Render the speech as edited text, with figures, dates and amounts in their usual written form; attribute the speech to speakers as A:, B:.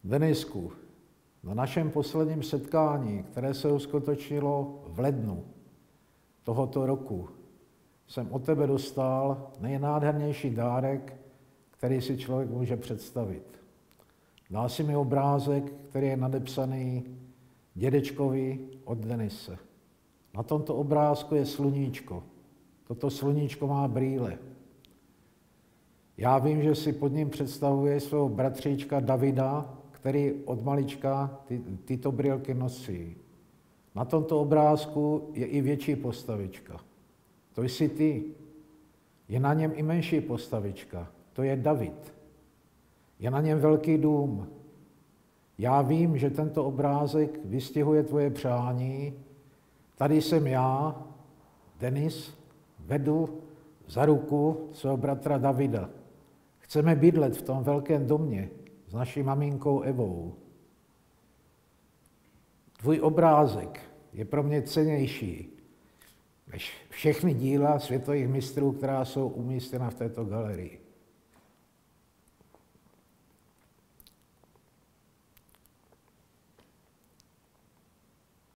A: Denisku, na našem posledním setkání, které se uskutečnilo v lednu tohoto roku, jsem od tebe dostal nejnádhernější dárek, který si člověk může představit. Dal si mi obrázek, který je nadepsaný dědečkovi od Denise. Na tomto obrázku je sluníčko. Toto sluníčko má brýle. Já vím, že si pod ním představuje svého bratříčka Davida, který od malička tyto brýlky nosí. Na tomto obrázku je i větší postavička. To jsi ty. Je na něm i menší postavička. To je David. Je na něm velký dům. Já vím, že tento obrázek vystihuje tvoje přání. Tady jsem já, Denis, vedu za ruku svého bratra Davida. Chceme bydlet v tom velkém domě s naší maminkou Evou. Tvůj obrázek je pro mě cennější než všechny díla světových mistrů, která jsou umístěna v této galerii.